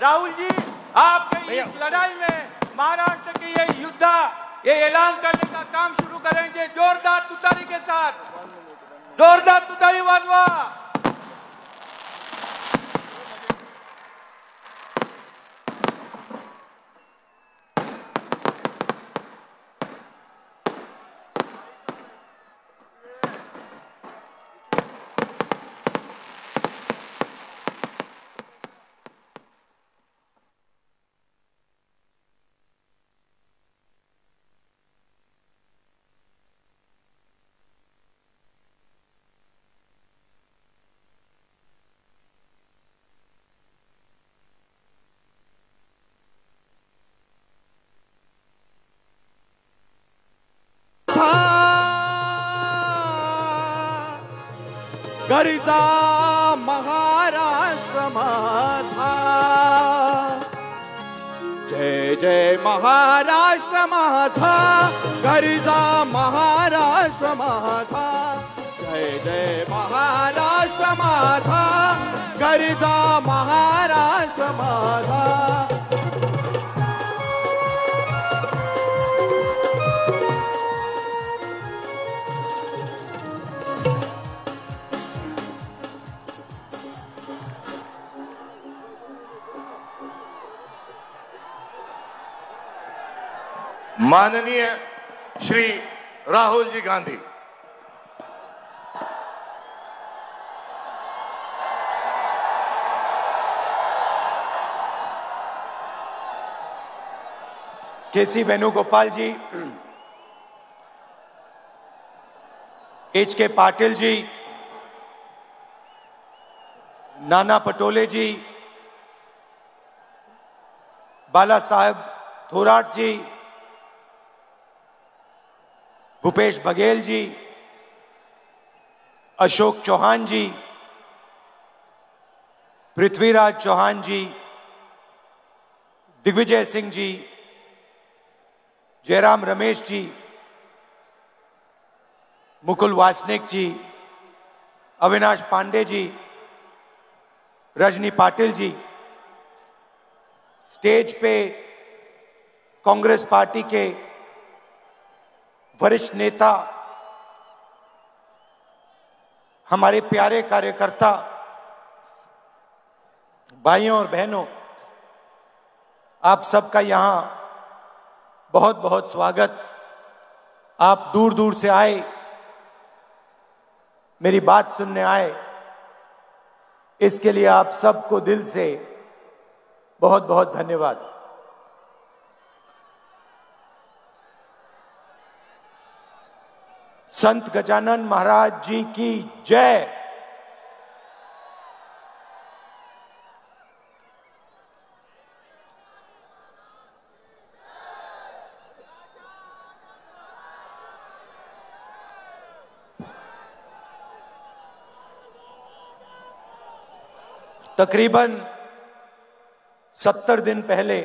राहुल जी, आपके इस लड़ाई में महाराष्ट्र के ये युद्ध, ये ऐलान करने का काम शुरू करेंगे। जोरदार तुतारी के साथ, जोरदार तुतारी वाजवा। गरजा महाराष्ट्र माझा, जय जय महाराष्ट्र माझा, गरजा महाराष्ट्र माझा, जय जय महाराष्ट्र माझा, गरजा महाराष्ट्र माझा। माननीय श्री राहुल जी गांधी, केसी वेणुगोपाल जी, एच के पाटिल जी, नाना पटोले जी, बाला साहब थोराट जी, भूपेश बघेल जी, अशोक चौहान जी, पृथ्वीराज चौहान जी, दिग्विजय सिंह जी, जयराम रमेश जी, मुकुल वासनिक जी, अविनाश पांडे जी, रजनी पाटिल जी, स्टेज पे कांग्रेस पार्टी के वरिष्ठ नेता, हमारे प्यारे कार्यकर्ता, भाइयों और बहनों, आप सबका यहां बहुत बहुत स्वागत। आप दूर दूर से आए, मेरी बात सुनने आए, इसके लिए आप सबको दिल से बहुत बहुत धन्यवाद। संत गजानन महाराज जी की जय। तकरीबन 70 दिन पहले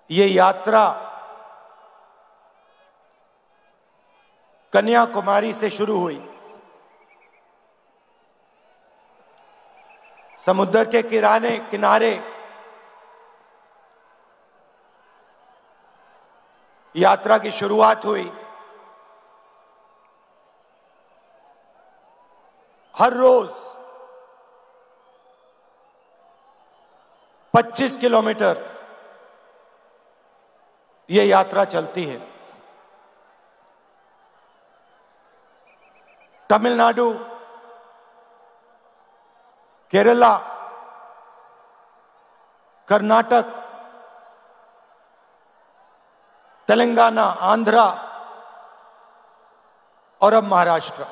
ये यात्रा कन्याकुमारी से शुरू हुई। समुद्र के किनारे यात्रा की शुरुआत हुई। हर रोज 25 किलोमीटर ये यात्रा चलती है। तमिलनाडु, केरला, कर्नाटक, तेलंगाना, आंध्रा और अब महाराष्ट्र।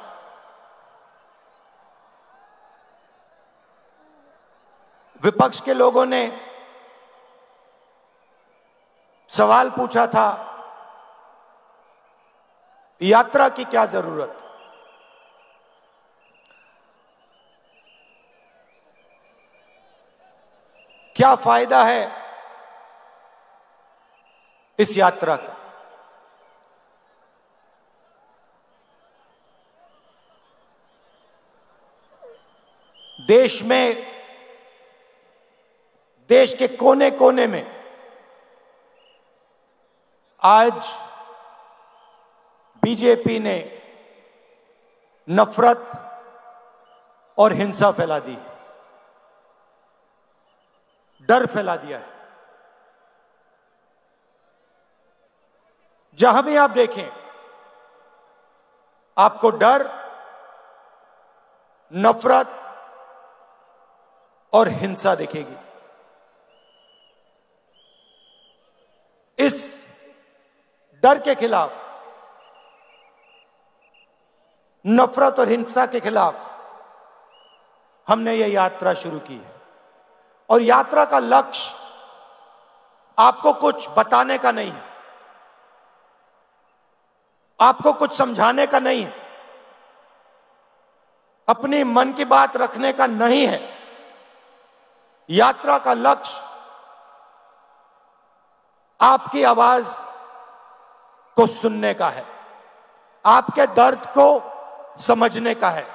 विपक्ष के लोगों ने सवाल पूछा था, यात्रा की क्या जरूरत? क्या फायदा है इस यात्रा का? देश में, देश के कोने कोने में आज बीजेपी ने नफरत और हिंसा फैला दी, डर फैला दिया है। जहां भी आप देखें, आपको डर, नफरत और हिंसा दिखेगी। इस डर के खिलाफ, नफरत और हिंसा के खिलाफ हमने ये यात्रा शुरू की है। और यात्रा का लक्ष्य आपको कुछ बताने का नहीं है, आपको कुछ समझाने का नहीं है, अपनी मन की बात रखने का नहीं है। यात्रा का लक्ष्य आपकी आवाज को सुनने का है, आपके दर्द को समझने का है।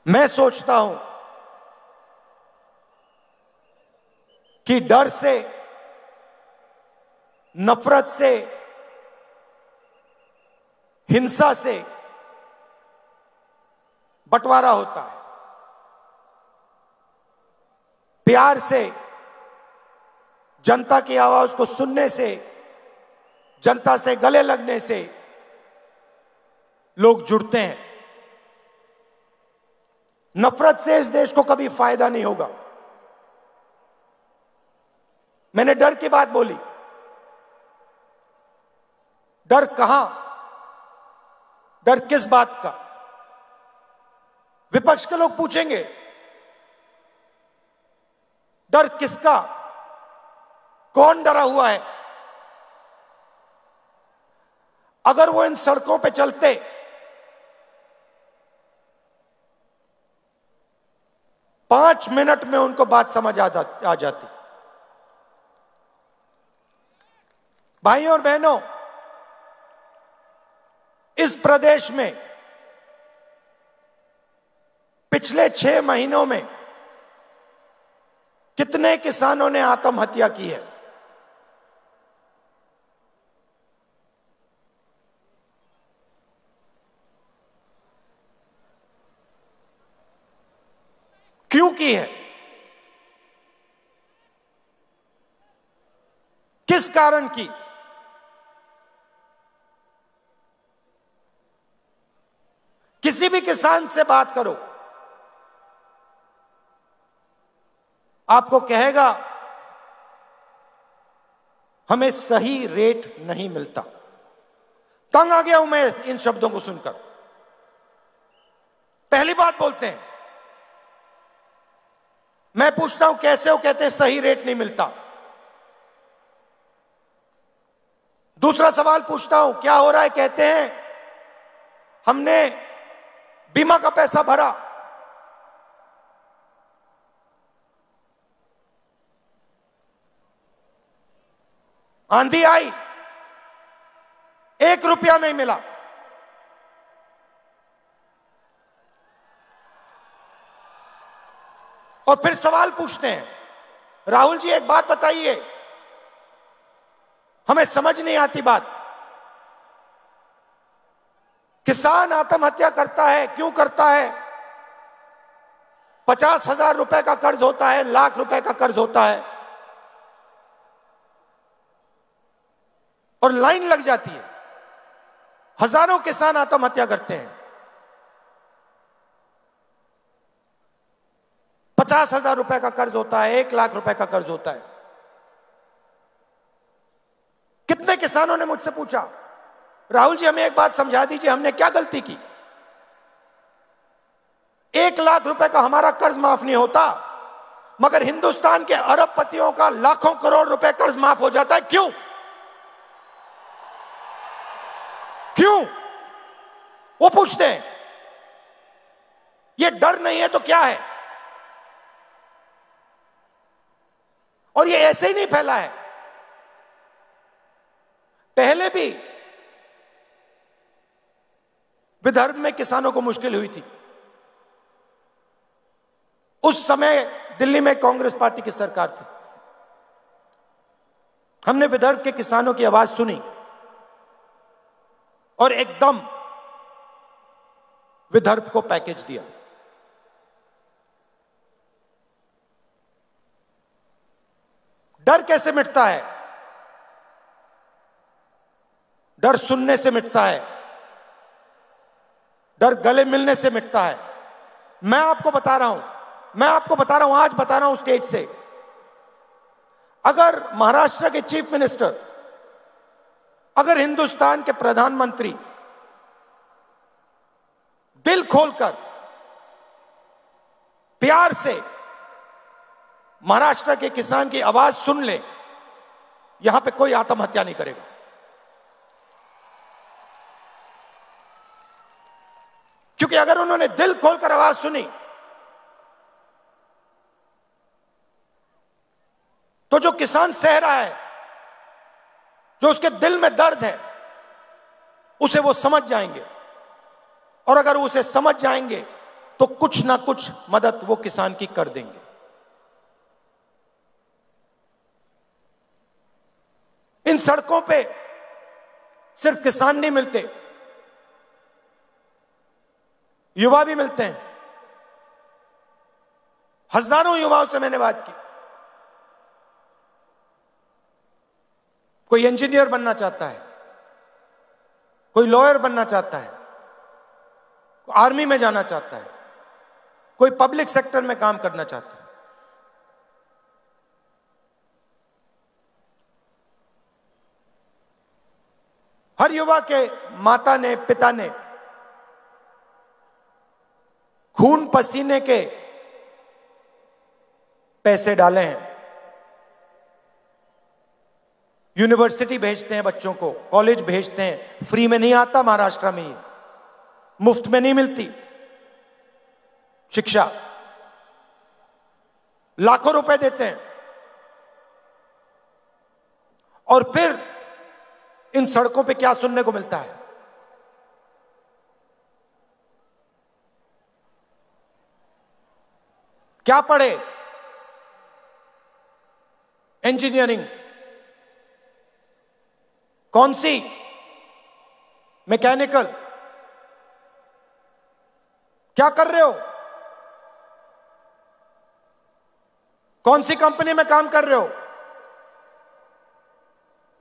मैं सोचता हूं कि डर से, नफरत से, हिंसा से बंटवारा होता है। प्यार से, जनता की आवाज को सुनने से, जनता से गले लगने से लोग जुड़ते हैं। नफरत से इस देश को कभी फायदा नहीं होगा। मैंने डर की बात बोली। डर कहां? डर किस बात का? विपक्ष के लोग पूछेंगे, डर किसका? कौन डरा हुआ है? अगर वो इन सड़कों पे चलते, पांच मिनट में उनको बात समझ आ जाती। भाइयों और बहनों, इस प्रदेश में पिछले 6 महीनों में कितने किसानों ने आत्महत्या की है? क्यों की है? किस कारण की? किसी भी किसान से बात करो, आपको कहेगा हमें सही रेट नहीं मिलता। तंग आ गया हूं मैं इन शब्दों को सुनकर। पहली बात बोलते हैं, मैं पूछता हूं कैसे? वो कहते हैं सही रेट नहीं मिलता। दूसरा सवाल पूछता हूं क्या हो रहा है? कहते हैं हमने बीमा का पैसा भरा। आंधी आई, 1 रुपया नहीं मिला। और फिर सवाल पूछते हैं, राहुल जी एक बात बताइए, हमें समझ नहीं आती बात। किसान आत्महत्या करता है, क्यों करता है? 50,000 रुपए का कर्ज होता है, लाख रुपए का कर्ज होता है, और लाइन लग जाती है। हजारों किसान आत्महत्या करते हैं। 50,000 रुपए का कर्ज होता है, 1 लाख रुपए का कर्ज होता है। कितने किसानों ने मुझसे पूछा, राहुल जी हमें एक बात समझा दीजिए, हमने क्या गलती की? 1 लाख रुपए का हमारा कर्ज माफ नहीं होता, मगर हिंदुस्तान के अरबपतियों का लाखों करोड़ रुपए कर्ज माफ हो जाता है। क्यों? क्यों? वो पूछते हैं। ये डर नहीं है तो क्या है? और ये ऐसे ही नहीं फैला है। पहले भी विदर्भ में किसानों को मुश्किल हुई थी। उस समय दिल्ली में कांग्रेस पार्टी की सरकार थी। हमने विदर्भ के किसानों की आवाज सुनी और एकदम विदर्भ को पैकेज दिया। डर कैसे मिटता है? डर सुनने से मिटता है, डर गले मिलने से मिटता है। मैं आपको बता रहा हूं, आज बता रहा हूं स्टेज से, अगर महाराष्ट्र के चीफ मिनिस्टर, अगर हिंदुस्तान के प्रधानमंत्री दिल खोलकर प्यार से महाराष्ट्र के किसान की आवाज सुन ले, यहां पे कोई आत्महत्या नहीं करेगा। क्योंकि अगर उन्होंने दिल खोलकर आवाज सुनी तो जो किसान सह रहा है, जो उसके दिल में दर्द है, उसे वो समझ जाएंगे। और अगर उसे समझ जाएंगे तो कुछ ना कुछ मदद वो किसान की कर देंगे। इन सड़कों पे सिर्फ किसान नहीं मिलते, युवा भी मिलते हैं। हजारों युवाओं से मैंने बात की। कोई इंजीनियर बनना चाहता है, कोई लॉयर बनना चाहता है, कोई आर्मी में जाना चाहता है, कोई पब्लिक सेक्टर में काम करना चाहता है। हर युवा के माता ने, पिता ने खून पसीने के पैसे डाले हैं। यूनिवर्सिटी भेजते हैं बच्चों को, कॉलेज भेजते हैं। फ्री में नहीं आता महाराष्ट्र में, ये मुफ्त में नहीं मिलती शिक्षा, लाखों रुपए देते हैं। और फिर इन सड़कों पे क्या सुनने को मिलता है? क्या पढ़े? इंजीनियरिंग, कौन सी? मैकेनिकल। क्या कर रहे हो? कौन सी कंपनी में काम कर रहे हो?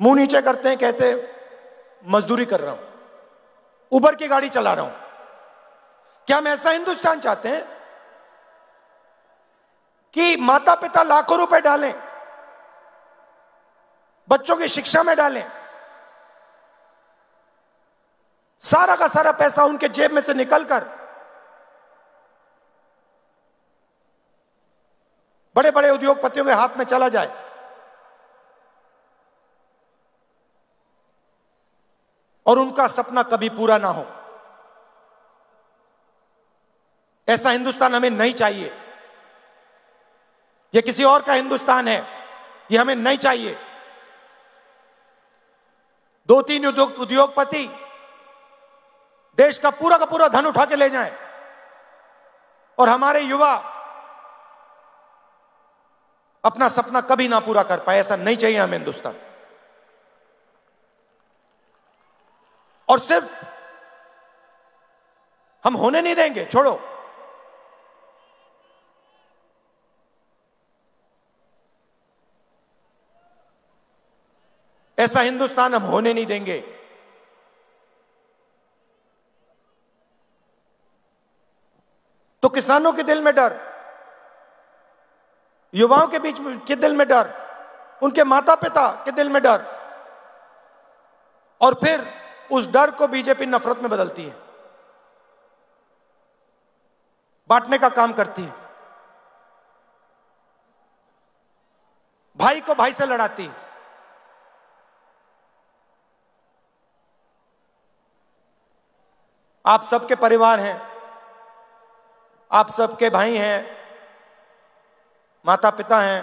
मुंह नीचे करते हैं, कहते मजदूरी कर रहा हूं, उबर की गाड़ी चला रहा हूं। क्या हम ऐसा हिंदुस्तान चाहते हैं कि माता पिता लाखों रुपए डालें, बच्चों की शिक्षा में डालें, सारा का सारा पैसा उनके जेब में से निकलकर बड़े बड़े उद्योगपतियों के हाथ में चला जाए? और उनका सपना कभी पूरा ना हो। ऐसा हिंदुस्तान हमें नहीं चाहिए। यह किसी और का हिंदुस्तान है, यह हमें नहीं चाहिए। 2-3 उद्योगपति देश का पूरा धन उठा के ले जाएं और हमारे युवा अपना सपना कभी ना पूरा कर पाए। ऐसा नहीं चाहिए हमें हिंदुस्तान। और सिर्फ हम होने नहीं देंगे, छोड़ो, ऐसा हिंदुस्तान हम होने नहीं देंगे। तो किसानों के दिल में डर, युवाओं के बीच के दिल में डर, उनके माता पिता के दिल में डर, और फिर उस डर को बीजेपी नफरत में बदलती है, बांटने का काम करती है, भाई को भाई से लड़ाती है। आप सबके परिवार हैं, आप सबके भाई हैं, माता पिता हैं।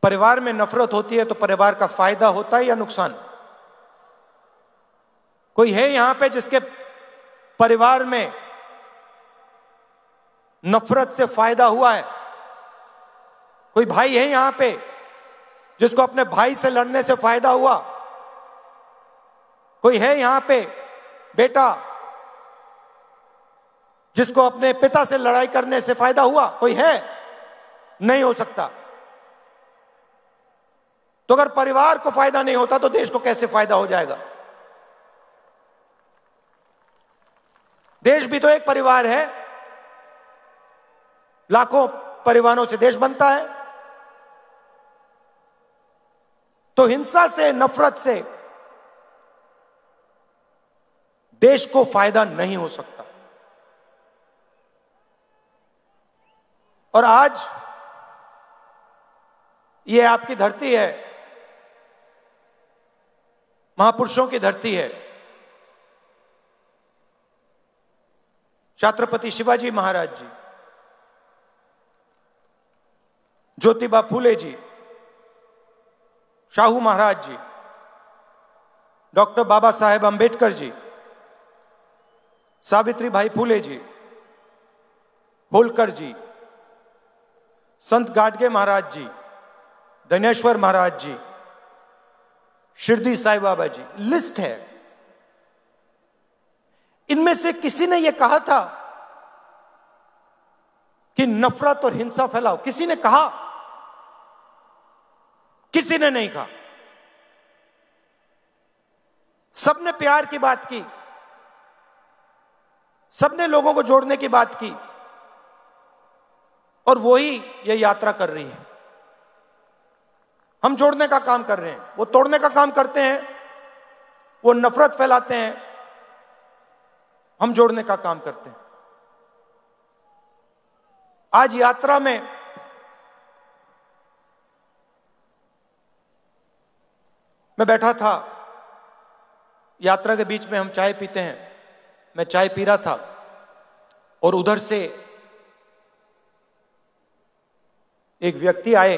परिवार में नफरत होती है तो परिवार का फायदा होता है या नुकसान? कोई है यहां पे जिसके परिवार में नफरत से फायदा हुआ है? कोई भाई है यहां पे जिसको अपने भाई से लड़ने से फायदा हुआ? कोई है यहां पे बेटा जिसको अपने पिता से लड़ाई करने से फायदा हुआ? कोई है? नहीं हो सकता। तो अगर परिवार को फायदा नहीं होता तो देश को कैसे फायदा हो जाएगा? देश भी तो एक परिवार है, लाखों परिवारों से देश बनता है। तो हिंसा से, नफरत से देश को फायदा नहीं हो सकता। और आज ये आपकी धरती है, महापुरुषों की धरती है। छत्रपति शिवाजी महाराज जी, ज्योतिबा फूले जी, शाहू महाराज जी, डॉक्टर बाबा साहेब अंबेडकर जी, सावित्री भाई फूले जी, होलकर जी, संत गाडगे महाराज जी, धनेश्वर महाराज जी, शिरडी साईं बाबा जी, लिस्ट है। इनमें से किसी ने यह कहा था कि नफरत और हिंसा फैलाओ? किसी ने कहा? किसी ने नहीं कहा। सबने प्यार की बात की, सबने लोगों को जोड़ने की बात की, और वही ये यात्रा कर रही है। हम जोड़ने का काम कर रहे हैं, वो तोड़ने का काम करते हैं, वो नफरत फैलाते हैं, हम जोड़ने का काम करते हैं। आज यात्रा में मैं बैठा था, यात्रा के बीच में हम चाय पीते हैं, मैं चाय पी रहा था और उधर से एक व्यक्ति आए,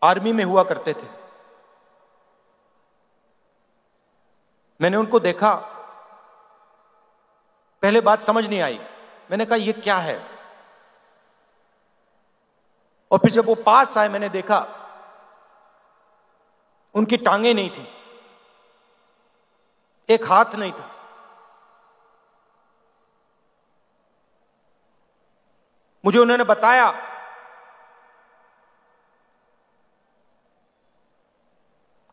आर्मी में हुआ करते थे। मैंने उनको देखा, पहले बात समझ नहीं आई, मैंने कहा ये क्या है? और फिर जब वो पास आए मैंने देखा उनकी टांगे नहीं थी, एक हाथ नहीं था। मुझे उन्होंने बताया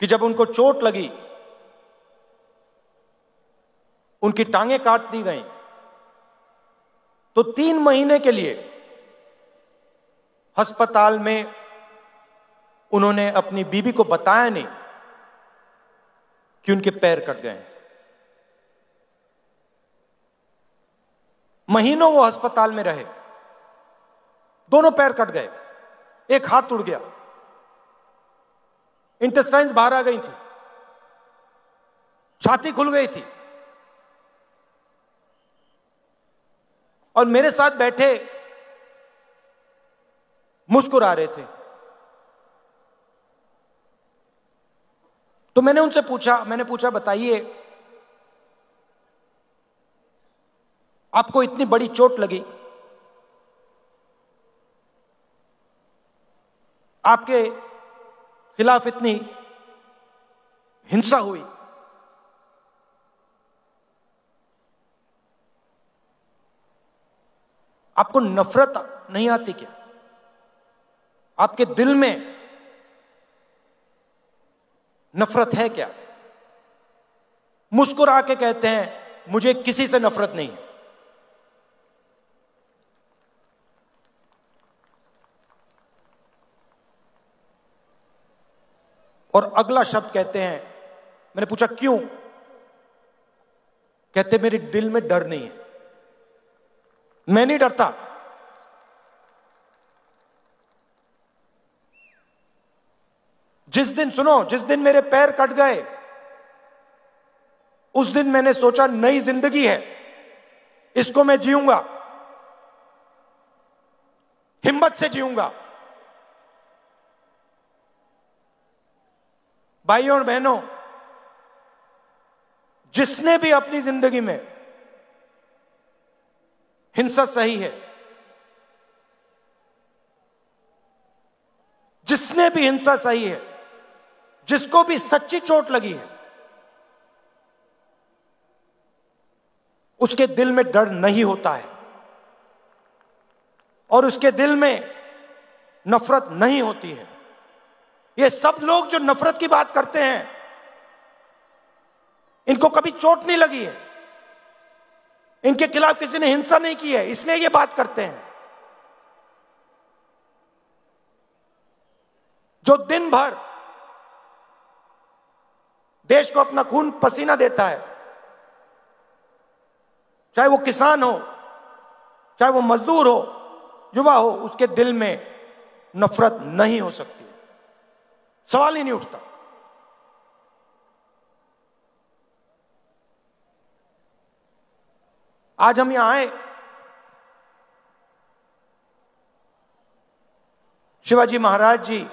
कि जब उनको चोट लगी, उनकी टांगें काट दी गई, तो 3 महीने के लिए अस्पताल में उन्होंने अपनी बीवी को बताया नहीं कि उनके पैर कट गए। महीनों वो अस्पताल में रहे, दोनों पैर कट गए, एक हाथ टूट गया, इंटेस्टाइन्स बाहर आ गई थी, छाती खुल गई थी। और मेरे साथ बैठे मुस्कुरा रहे थे। तो मैंने पूछा बताइए, आपको इतनी बड़ी चोट लगी, आपके खिलाफ इतनी हिंसा हुई, आपको नफरत नहीं आती क्या? आपके दिल में नफरत है क्या? मुस्कुरा के कहते हैं मुझे किसी से नफरत नहीं है। और अगला शब्द कहते हैं, मैंने पूछा क्यों? कहते मेरे दिल में डर नहीं है, मैं नहीं डरता। जिस दिन मेरे पैर कट गए, उस दिन मैंने सोचा नई जिंदगी है, इसको मैं जीऊंगा। हिम्मत से जीऊंगा। भाइयों और बहनों, जिसने भी अपनी जिंदगी में हिंसा सही है, जिसने भी हिंसा सही है, जिसको भी सच्ची चोट लगी है, उसके दिल में डर नहीं होता है और उसके दिल में नफरत नहीं होती है। ये सब लोग जो नफरत की बात करते हैं, इनको कभी चोट नहीं लगी है, इनके खिलाफ किसी ने हिंसा नहीं की है, इसलिए ये बात करते हैं। जो दिन भर देश को अपना खून पसीना देता है, चाहे वो किसान हो, चाहे वो मजदूर हो, युवा हो, उसके दिल में नफरत नहीं हो सकती, सवाल ही नहीं उठता। आज हम यहां आए, शिवाजी महाराज जी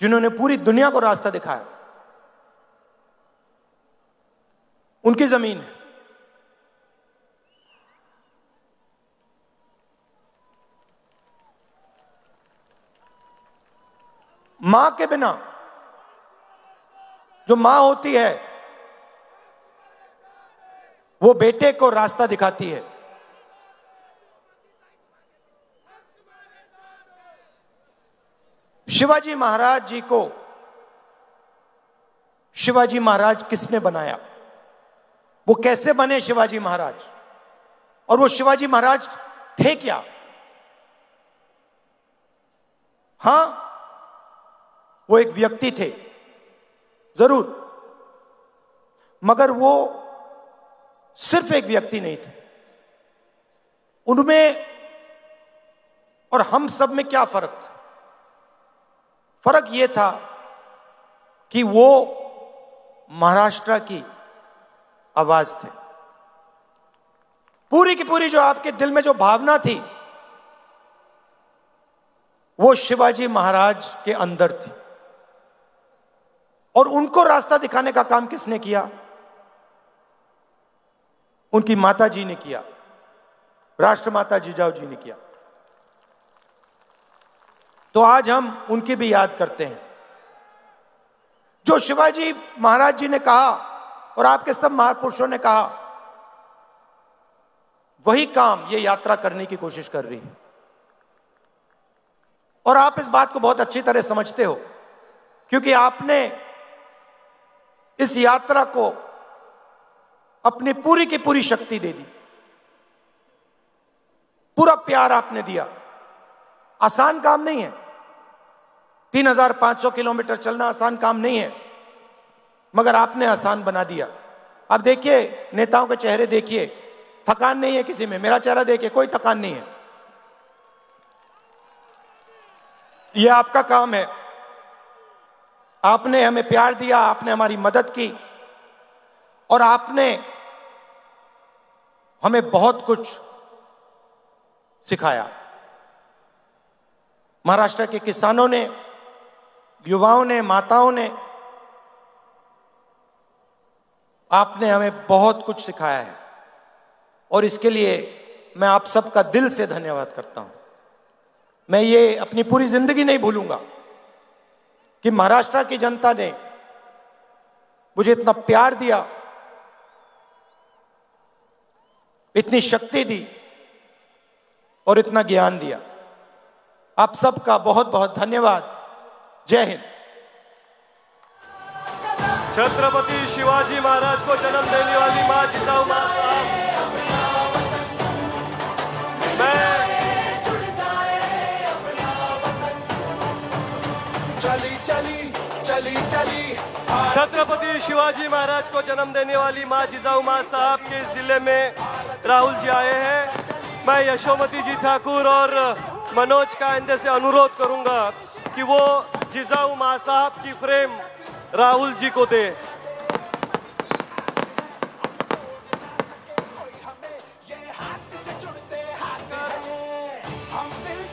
जिन्होंने पूरी दुनिया को रास्ता दिखाया, उनकी जमीन है। मां के बिना, जो मां होती है वो बेटे को रास्ता दिखाती है। शिवाजी महाराज जी को शिवाजी महाराज किसने बनाया, वो कैसे बने शिवाजी महाराज, और वो शिवाजी महाराज थे क्या? हां, वो एक व्यक्ति थे जरूर, मगर वो सिर्फ एक व्यक्ति नहीं थे। उनमें और हम सब में क्या फर्क था? फर्क यह था कि वो महाराष्ट्र की आवाज थे। पूरी की पूरी जो आपके दिल में जो भावना थी, वो शिवाजी महाराज के अंदर थी। और उनको रास्ता दिखाने का काम किसने किया? उनकी माता जी ने किया, राष्ट्रमाता जिजाऊ जी ने किया। तो आज हम उनकी भी याद करते हैं। जो शिवाजी महाराज जी ने कहा और आपके सब महापुरुषों ने कहा, वही काम ये यात्रा करने की कोशिश कर रही है। और आप इस बात को बहुत अच्छी तरह समझते हो, क्योंकि आपने इस यात्रा को अपनी पूरी की पूरी शक्ति दे दी, पूरा प्यार आपने दिया। आसान काम नहीं है, 3500 किलोमीटर चलना आसान काम नहीं है, मगर आपने आसान बना दिया। अब देखिए, नेताओं के चेहरे देखिए, थकान नहीं है किसी में। मेरा चेहरा देखिए, कोई थकान नहीं है। यह आपका काम है। आपने हमें प्यार दिया, आपने हमारी मदद की, और आपने हमें बहुत कुछ सिखाया। महाराष्ट्र के किसानों ने, युवाओं ने, माताओं ने, आपने हमें बहुत कुछ सिखाया है, और इसके लिए मैं आप सबका दिल से धन्यवाद करता हूं। मैं ये अपनी पूरी जिंदगी नहीं भूलूंगा कि महाराष्ट्र की जनता ने मुझे इतना प्यार दिया, इतनी शक्ति दी और इतना ज्ञान दिया। आप सबका बहुत बहुत धन्यवाद। जय हिंद। छत्रपति शिवाजी महाराज को जन्म देने वाली मां जिजाऊ मां साहब, छत्रपति शिवाजी महाराज को जन्म देने वाली मां जिजाऊ मां साहब के इस जिले में राहुल जी आए हैं। मैं यशोमती जी ठाकुर और मनोज कायंदे से अनुरोध करूंगा कि वो जिजाऊ मां साहब की फ्रेम राहुल जी को दे। हम दिल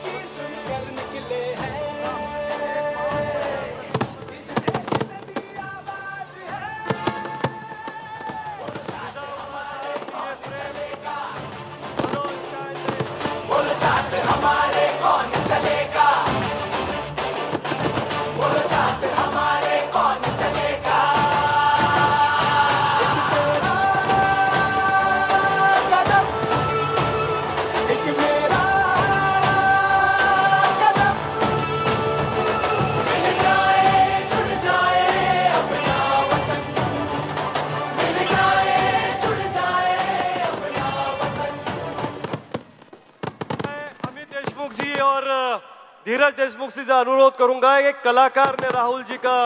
धीरज देशमुख से अनुरोध करूंगा, एक कलाकार ने राहुल जी का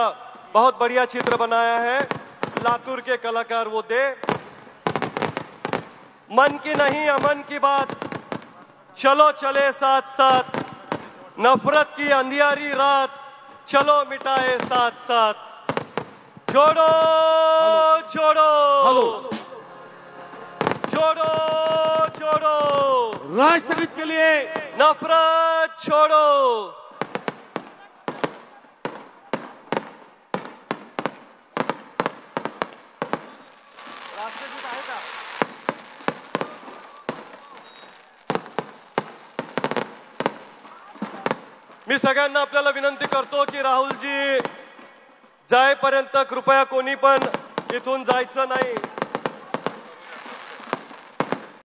बहुत बढ़िया चित्र बनाया है, लातूर के कलाकार वो दे। मन की नहीं अमन की बात, चलो चले साथ साथ, नफरत की अंधियारी रात, चलो मिटाए साथ साथ, छोड़ो छोड़ो छोड़ो छोड़ो राष्ट्रगीत के लिए नफरत छोड़ो। राष्ट्रगीत आहे का? मी सगळ्यांना आपल्याला विनंती करतो की राहुलजी जाईपर्यंत कृपया कोणी पण इथून जायचं नाही।